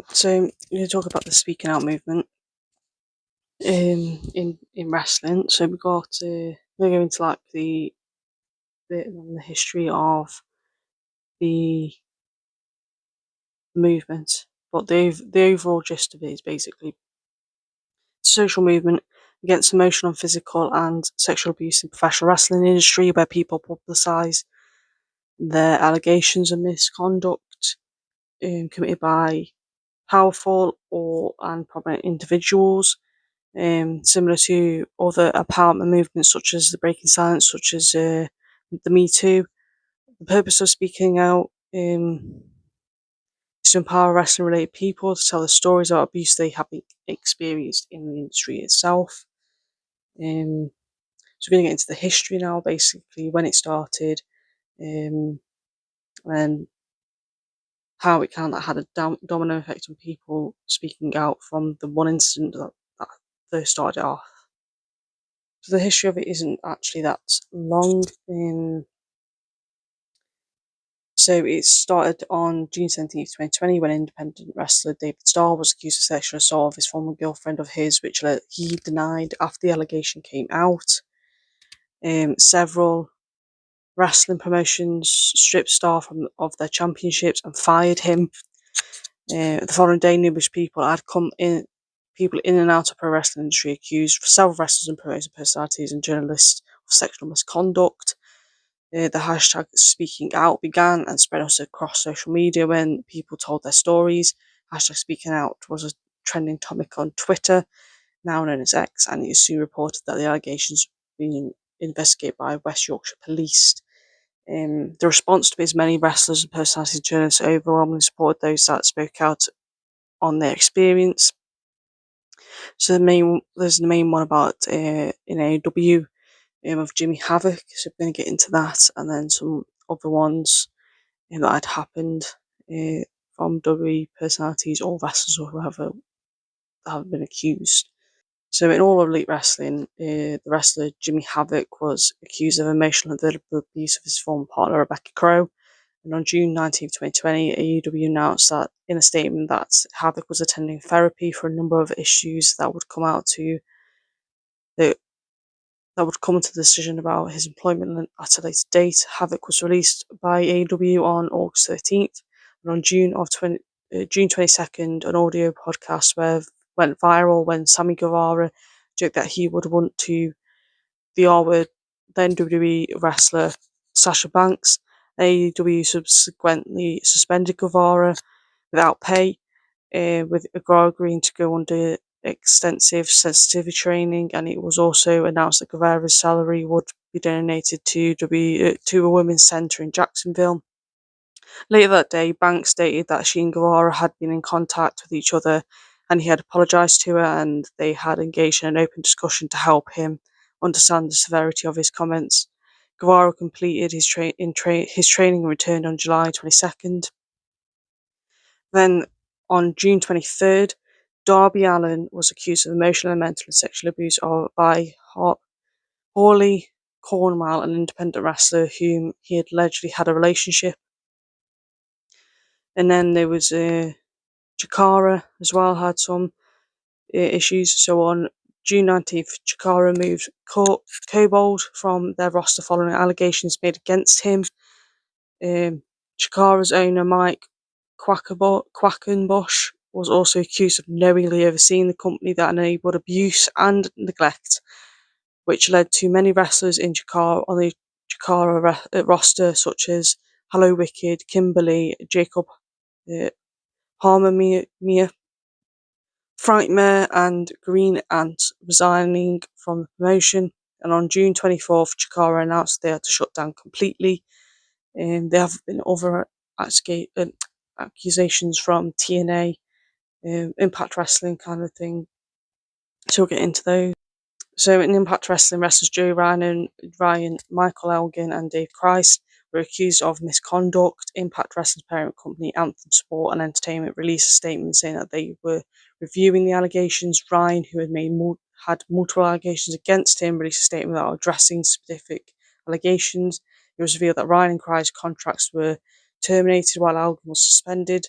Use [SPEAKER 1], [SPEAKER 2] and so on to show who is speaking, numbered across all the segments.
[SPEAKER 1] So you talk about the speaking out movement in wrestling. So we're going to like the bit on the history of the movement, but the overall gist of it is basically social movement against emotional, physical, and sexual abuse in professional wrestling industry, where people publicise their allegations of misconduct committed by powerful and prominent individuals. Similar to other empowerment movements such as the Breaking Silence, such as the Me Too. The purpose of speaking out is to empower wrestling related people to tell the stories about abuse they have experienced in the industry itself. So we're going to get into the history now, basically when it started, and how it kind of had a domino effect on people speaking out from the one incident that first started it off. So the history of it isn't actually that long. So it started on June 17th, 2020, when independent wrestler David Starr was accused of sexual assault of his former girlfriend of his, which he denied after the allegation came out. Several wrestling promotions stripped Starr of their championships and fired him. The following day, numerous people in and out of pro wrestling industry accused several wrestlers and promotion personalities and journalists of sexual misconduct. The hashtag speaking out began and spread also across social media when people told their stories. Hashtag speaking out was a trending topic on Twitter, now known as X, and it was soon reported that the allegations were being investigated by West Yorkshire Police. The response to this, many wrestlers and personalities and journalists overwhelmingly supported those that spoke out on their experience. So there's the main one about in AEW of Jimmy Havoc, so we're going to get into that, and then some other ones that had happened from WWE personalities or wrestlers or whoever that have been accused. So in All Elite Wrestling, the wrestler Jimmy Havoc was accused of emotional and verbal abuse of his former partner Rebecca Crow. And on June 19th, 2020, AEW announced that in a statement that Havoc was attending therapy for a number of issues that would come to the decision about his employment at a later date. Havoc was released by AEW on August 13th, and on June 22nd, an audio podcast went viral when Sammy Guevara joked that he would want to the R-word then WWE wrestler Sasha Banks. AEW subsequently suspended Guevara without pay, with Guevara agreeing to go under extensive sensitivity training, and it was also announced that Guevara's salary would be donated to a women's centre in Jacksonville. Later that day, Banks stated that she and Guevara had been in contact with each other, and he had apologised to her, and they had engaged in an open discussion to help him understand the severity of his comments. Guevara completed his training and returned on July 22nd. Then, on June 23rd, Darby Allin was accused of emotional and mental and sexual abuse by Hawley Cornwell, an independent wrestler whom he had allegedly had a relationship. And then there was Chikara as well, had some issues. So on June 19th, Chikara moved Kobold from their roster following allegations made against him. Chikara's owner, Mike Quackenbush, was also accused of knowingly overseeing the company that enabled abuse and neglect, which led to many wrestlers in on the Chikara roster, such as Hello Wicked, Kimberly, Jacob Harmon Mia, Frightmare, and Green Ant resigning from the promotion. And on June 24th, Chikara announced they had to shut down completely. There have been other accusations from TNA, Impact Wrestling kind of thing. So we'll get into those. So in Impact Wrestling, wrestlers Joey Ryan, Michael Elgin, and Dave Christ were accused of misconduct. Impact Wrestling's parent company, Anthem Sport and Entertainment, released a statement saying that they were reviewing the allegations. Ryan, who had multiple allegations against him, released a statement that addressing specific allegations. It was revealed that Ryan and Christ's contracts were terminated while Elgin was suspended.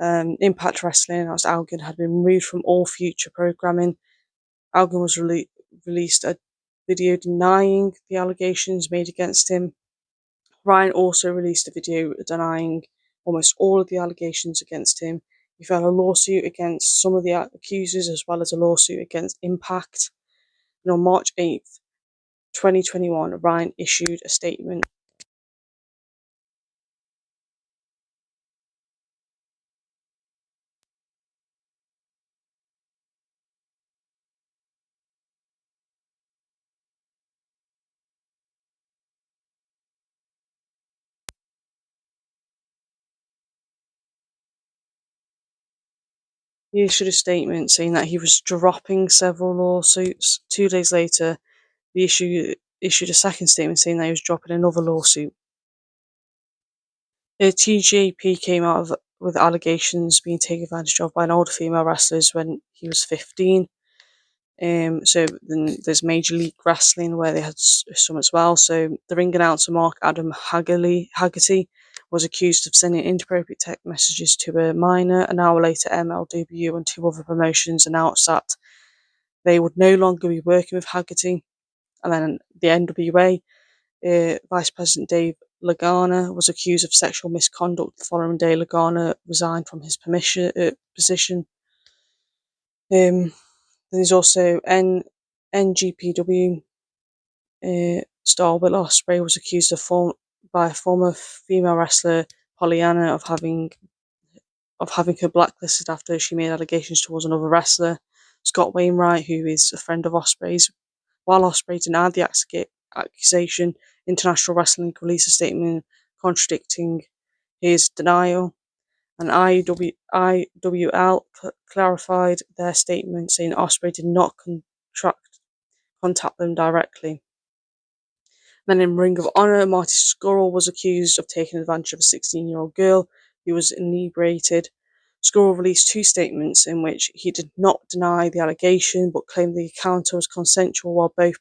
[SPEAKER 1] Impact Wrestling announced Elgin had been removed from all future programming. Elgin was released a video denying the allegations made against him. Ryan also released a video denying almost all of the allegations against him. He filed a lawsuit against some of the accusers as well as a lawsuit against Impact. And on March 8th, 2021, Ryan issued a statement. He issued a statement saying that he was dropping several lawsuits. 2 days later, the issued a second statement saying that he was dropping another lawsuit. The TJP came out with allegations being taken advantage of by an older female wrestlers when he was 15. So then there's Major League Wrestling where they had some as well. So the ring announcer Mark Adam Haggerty was accused of sending inappropriate text messages to a minor. An hour later, MLW and two other promotions announced that they would no longer be working with Haggerty. And then the NWA, Vice President Dave Lagana was accused of sexual misconduct. The following day, Lagana resigned from his position. There's also NGPW star Will Ospreay was accused by a former female wrestler Pollyanna of having her blacklisted after she made allegations towards another wrestler, Scott Wainwright, who is a friend of Ospreay's. While Ospreay denied the accusation, International Wrestling released a statement contradicting his denial, and IWL clarified their statement, saying Ospreay did not contact them directly. Then in Ring of Honor, Marty Scurll was accused of taking advantage of a 16-year-old girl who was inebriated. Scurll released two statements in which he did not deny the allegation but claimed the encounter was consensual while both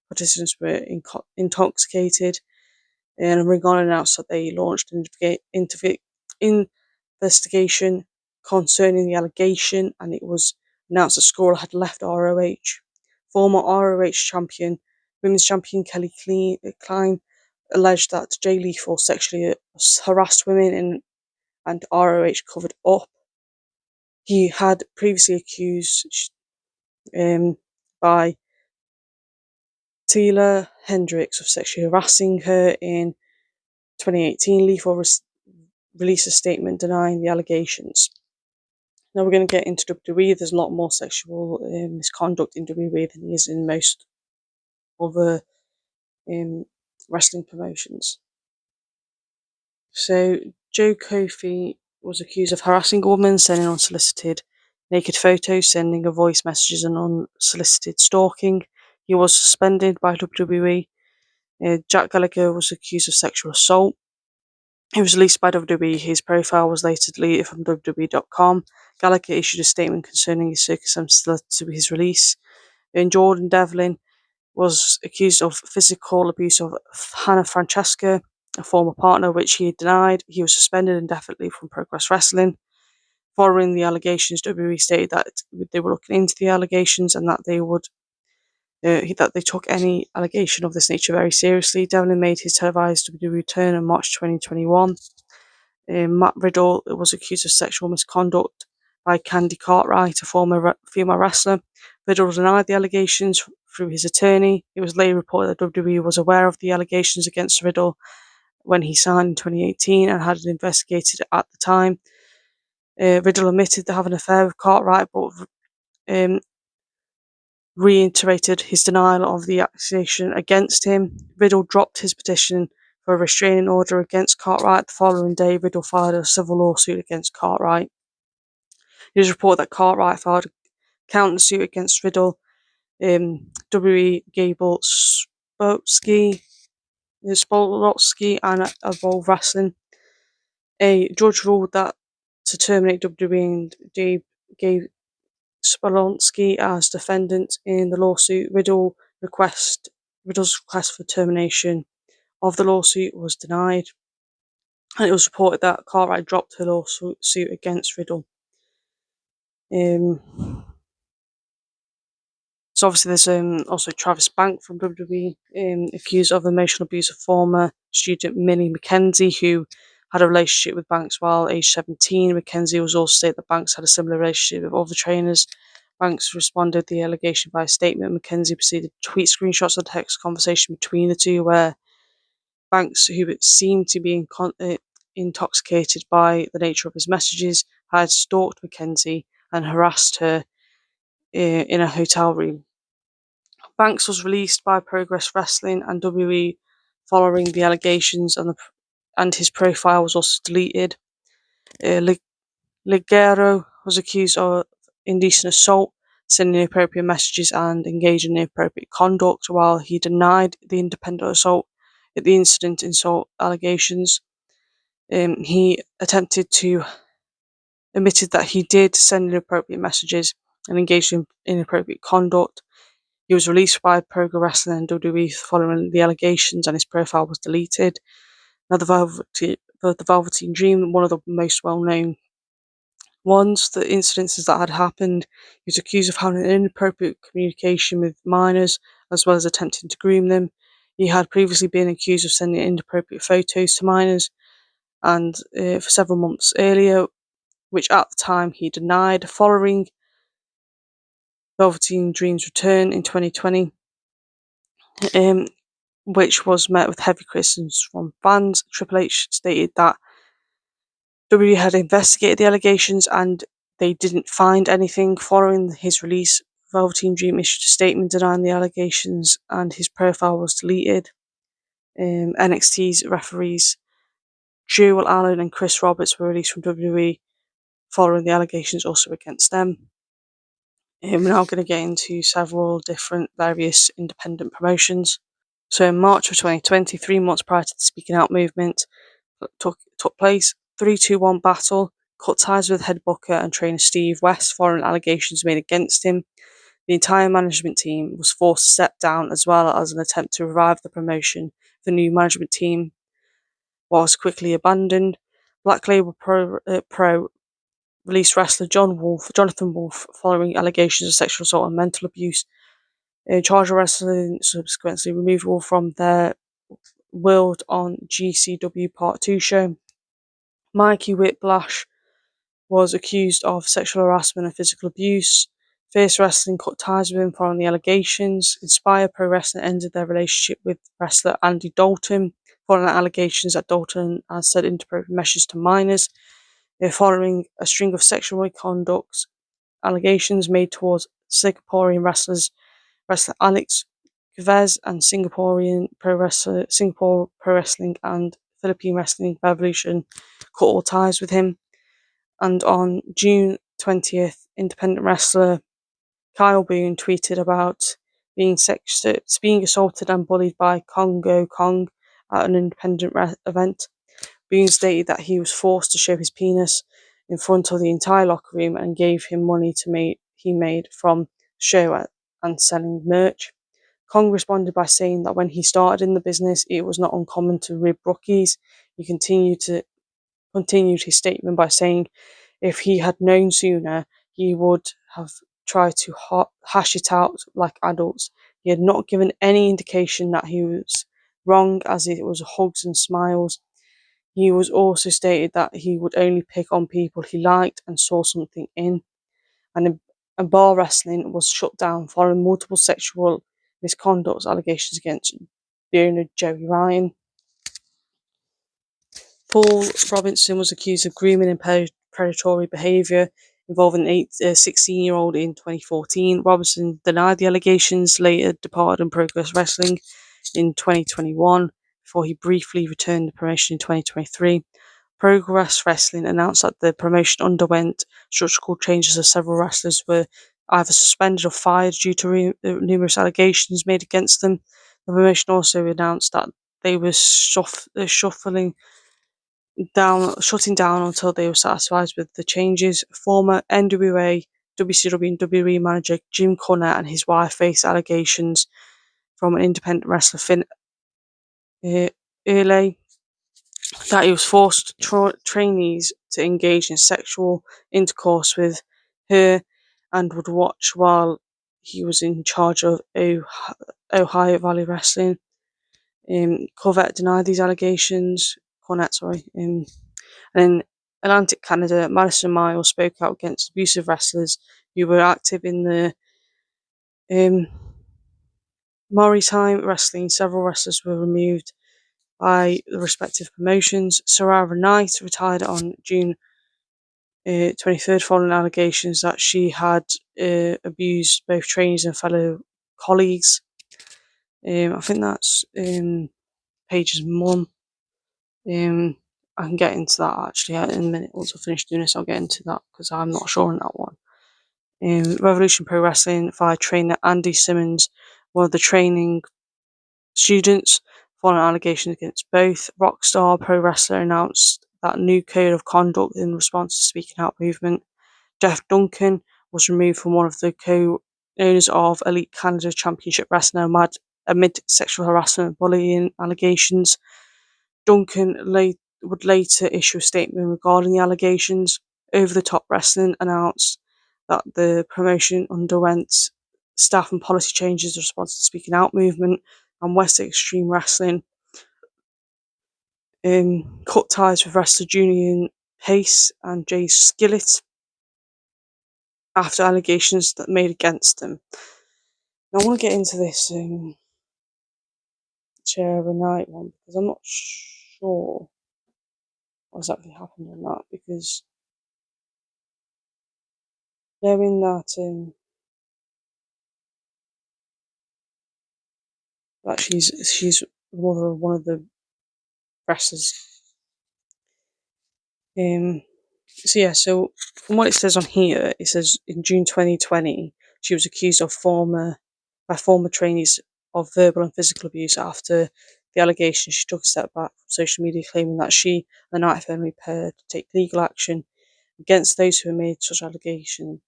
[SPEAKER 1] participants were intoxicated. And Ring of Honor announced that they launched an investigation concerning the allegation, and it was announced that Scurll had left ROH. Former ROH women's champion Kelly Klein alleged that Jay Lethal sexually harassed women and ROH covered up. He had previously accused by Taylor Hendricks of sexually harassing her in 2018. Lethal released a statement denying the allegations. Now we're going to get into WWE. There's a lot more sexual misconduct in WWE than there is in most other wrestling promotions. So Joe Kofi was accused of harassing a woman, sending unsolicited naked photos, sending her voice messages, and unsolicited stalking. He was suspended by WWE. Jack Gallagher was accused of sexual assault. He was released by WWE. His profile was later deleted from WWE.com. Gallagher issued a statement concerning his circumstances led to his release. And Jordan Devlin was accused of physical abuse of Hannah Francesca, a former partner, which he had denied. He was suspended indefinitely from Progress Wrestling. Following the allegations, WWE stated that they were looking into the allegations and that they took any allegation of this nature very seriously. Devlin made his televised WWE return in March 2021. Matt Riddle was accused of sexual misconduct by Candy Cartwright, a former female wrestler. Riddle denied the allegations through his attorney. It was later reported that WWE was aware of the allegations against Riddle when he signed in 2018 and had investigated it at the time. Riddle admitted to having an affair with Cartwright, but reiterated his denial of the accusation against him. Riddle dropped his petition for a restraining order against Cartwright. The following day, Riddle filed a civil lawsuit against Cartwright. It was reported that Cartwright filed a counter-suit against Riddle. WWE Gable Spolsky and Evolve Wrestling. A judge ruled that to terminate WWE and gave Spolonsky as defendant in the lawsuit. Riddle's request for termination of the lawsuit was denied. and it was reported that Cartwright dropped her lawsuit against Riddle. So obviously there's also Travis Bank from WWE, accused of emotional abuse of former student Minnie McKenzie, who had a relationship with Banks while aged 17. McKenzie was also stated that Banks had a similar relationship with other trainers. Banks responded to the allegation by a statement. McKenzie proceeded to tweet screenshots of the text conversation between the two, where Banks, who seemed to be intoxicated by the nature of his messages, had stalked McKenzie and harassed her in a hotel room. Banks was released by Progress Wrestling and WWE following the allegations, and his profile was also deleted. Ligero was accused of indecent assault, sending inappropriate messages and engaging in inappropriate conduct. While he denied the independent assault at the incident insult allegations, he admitted that he did send inappropriate messages and engage in inappropriate conduct. He was released by Progress Wrestling and WWE following the allegations, and his profile was deleted. Now, the Velveteen Dream, one of the most well-known ones, the incidences that had happened, he was accused of having inappropriate communication with minors, as well as attempting to groom them. He had previously been accused of sending inappropriate photos to minors, and for several months earlier, which at the time he denied. Following Velveteen Dream's return in 2020, which was met with heavy criticism from fans, Triple H stated that WWE had investigated the allegations and they didn't find anything. Following his release, Velveteen Dream issued a statement denying the allegations and his profile was deleted. NXT's referees Jewel Allen and Chris Roberts were released from WWE following the allegations also against them. We're now going to get into several different various independent promotions. So in March of 2020, 3 months prior to the Speaking Out movement took place, 3-2-1 battle, cut ties with head booker and trainer Steve West following allegations made against him. The entire management team was forced to step down, as well as an attempt to revive the promotion. The new management team was quickly abandoned. Black Label Pro released wrestler Jonathan Wolf following allegations of sexual assault and mental abuse. Charger Wrestling subsequently removed Wolf from their World on GCW Part 2 show. Mikey Whiplash was accused of sexual harassment and physical abuse. Fierce Wrestling cut ties with him following the allegations. Inspire Pro Wrestling ended their relationship with wrestler Andy Dalton following allegations that Dalton had said inappropriate messages to minors. Following a string of sexual misconduct allegations made towards Singaporean wrestler Alex Gavez and Singapore Pro Wrestling and Philippine Wrestling Revolution cut all ties with him. And on June 20th, independent wrestler Kyle Boone tweeted about being assaulted and bullied by Congo Kong at an independent event. Boone stated that he was forced to show his penis in front of the entire locker room and gave him money he made from show and selling merch. Kong responded by saying that when he started in the business, it was not uncommon to rib rookies. He continued his statement by saying if he had known sooner, he would have tried to hash it out like adults. He had not given any indication that he was wrong, as it was hugs and smiles. He was also stated that he would only pick on people he liked and saw something in. And Bar Wrestling was shut down following multiple sexual misconduct allegations against the owner Joey Ryan. Paul Robinson was accused of grooming and predatory behaviour involving a 16-year-old in 2014. Robinson denied the allegations, later departed and Progress Wrestling in 2021 before he briefly returned the promotion in 2023. Progress Wrestling announced that the promotion underwent structural changes as several wrestlers were either suspended or fired due to numerous allegations made against them. The promotion also announced that they were shutting down until they were satisfied with the changes. Former NWA, WCW and WWE manager Jim Cornette and his wife faced allegations from an independent wrestler Finn Earley that he was forced trainees to engage in sexual intercourse with her and would watch while he was in charge of Ohio Valley Wrestling. Cornette denied these allegations. And in Atlantic Canada, Madison Miles spoke out against abusive wrestlers who were active in the Maritime wrestling. Several wrestlers were removed by the respective promotions. Sarah Knight retired on June 23rd following allegations that she had abused both trainees and fellow colleagues. I think that's Paige's mum. I can get into that actually in a minute. Once I finish doing this, I'll get into that because I'm not sure on that one. Revolution Pro Wrestling fired trainer Andy Simmons, one of the training students, following allegations against both. Rockstar Pro Wrestler announced that new code of conduct in response to Speaking Out movement. Jeff Duncan was removed from one of the co-owners of Elite Canada Championship Wrestling amid sexual harassment and bullying allegations. Duncan would later issue a statement regarding the allegations. Over the Top Wrestling announced that the promotion underwent staff and policy changes in response to the Speaking Out movement, and West Extreme Wrestling cut ties with wrestler Julian Pace and Jay Skillett after allegations that made against them. Now, I want to get into this Chair of a Night one because I'm not sure what exactly happened on that, because knowing that that she's the mother of one of the wrestlers. So from what it says on here, it says in June 2020 she was accused by former trainees of verbal and physical abuse. After the allegations, she took a step back from social media, claiming that she and the Knight family prepared to take legal action against those who made such allegations.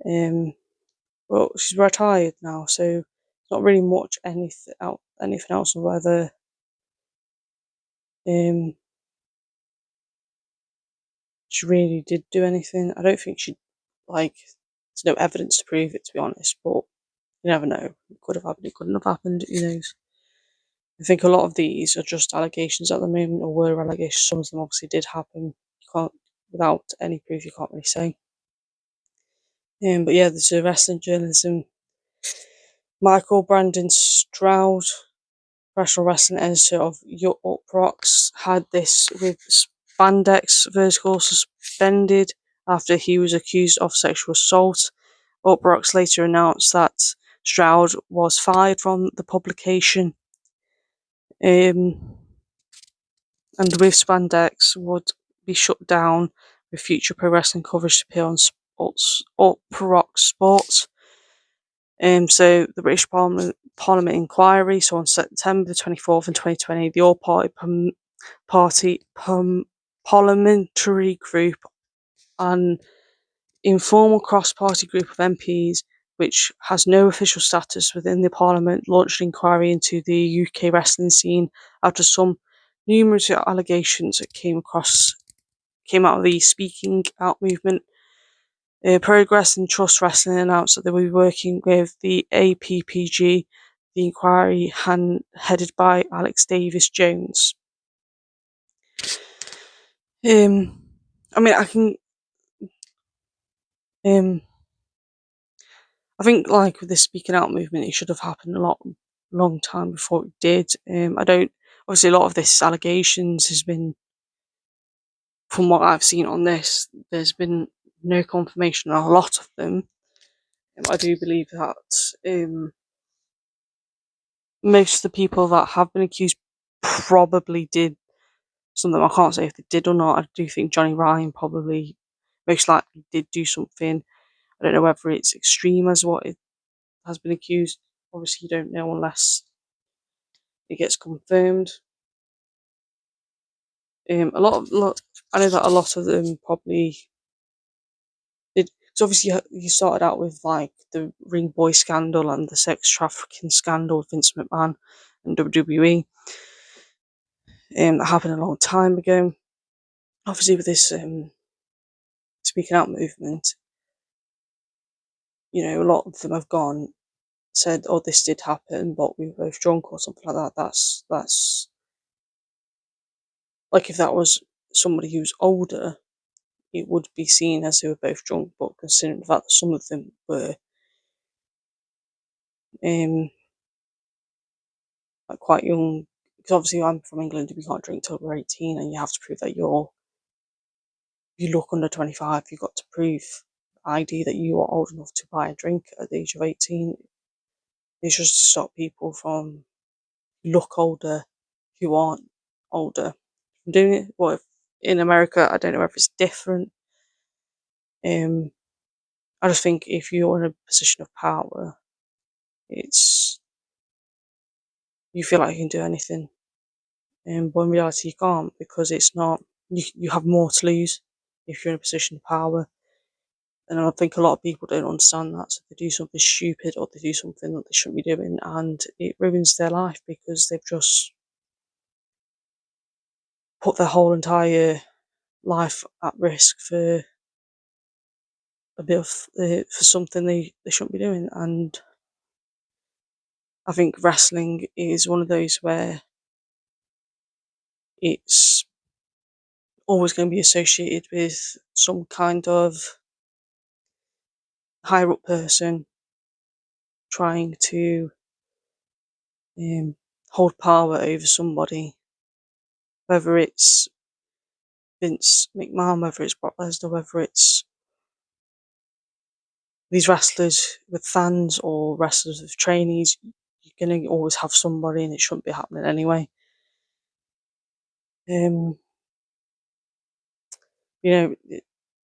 [SPEAKER 1] Well, she's retired now, so not really much anything else on whether she really did do anything. I don't think there's no evidence to prove it, to be honest, but you never know. It could have happened, it couldn't have happened, who knows. I think a lot of these are just allegations at the moment, or were allegations. Some of them obviously did happen. You can't, without any proof, you can't really say. But yeah, there's a wrestling journalism. Michael Brandon Stroud, professional wrestling editor of Uproxx, had this with spandex vertical suspended after he was accused of sexual assault. Uproxx later announced that Stroud was fired from the publication. And with spandex would be shut down with future pro wrestling coverage to appear on Uproxx Sports. So the British Parliament inquiry. So on September 24th in 2020, the All-Party Parliamentary Group, an informal cross-party group of MPs which has no official status within the Parliament, launched an inquiry into the UK wrestling scene after some numerous allegations that came out of the Speaking Out movement. Progress and Trust Wrestling announced that they will be working with the APPG, the inquiry headed by Alex Davis Jones. I think like with this Speaking Out movement, it should have happened long time before it did. Obviously a lot of this allegations has been, from what I've seen on this, there's been no confirmation on a lot of them. I do believe that most of the people that have been accused probably did something. I can't say if they did or not. I do think Johnny Ryan probably most likely did do something. I don't know whether it's extreme as what it has been accused. Obviously, you don't know unless it gets confirmed. I know that a lot of them probably did. So obviously, you started out with like the ring boy scandal and the sex trafficking scandal with Vince McMahon and WWE. that happened a long time ago. Obviously, with this speaking out movement, a lot of them have said, "Oh, this did happen, but we were both drunk," or something like that. That's like if that was somebody who's older, it would be seen as they were both drunk. But considering the fact that some of them were like quite young, because obviously I'm from England and we can't drink till we're 18, and you have to prove that you look under 25. You've got to prove ID that you are old enough to buy a drink at the age of 18. It's just to stop people from look older who aren't older from doing it. What if in America? I don't know if it's different. I just think if you're in a position of power, it's you feel like you can do anything, but in reality you can't, because it's not. You have more to lose if you're in a position of power. And I think a lot of people don't understand that, so they do something stupid or they do something that they shouldn't be doing, and it ruins their life because they've just put their whole entire life at risk for a bit of for something they shouldn't be doing. And I think wrestling is one of those where it's always going to be associated with some kind of higher up person trying to hold power over somebody, whether it's Vince McMahon, whether it's Brock Lesnar, whether it's these wrestlers with fans or wrestlers with trainees. You're going to always have somebody, and it shouldn't be happening anyway. You know,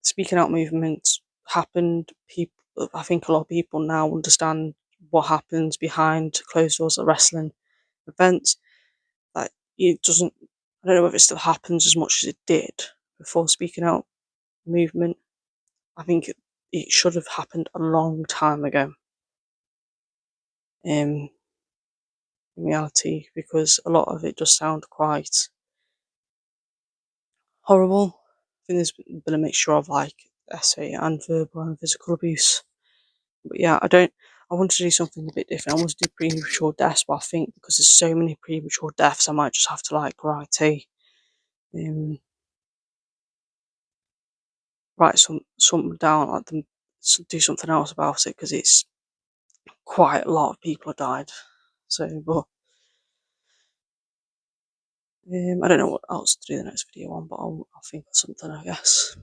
[SPEAKER 1] speaking out movement happened. I think a lot of people now understand what happens behind closed doors at wrestling events. That it doesn't. I don't know if it still happens as much as it did before speaking out movement. I think it should have happened a long time ago. In reality, because a lot of it does sound quite horrible. I think there's been a mixture of like SA and verbal and physical abuse. But yeah, I want to do something a bit different. I want to do premature deaths, but I think because there's so many premature deaths, I might just have to um, write something down, like them, do something else about it, because it's quite a lot of people have died. So, but I don't know what else to do the next video on, but I'll think of something, I guess.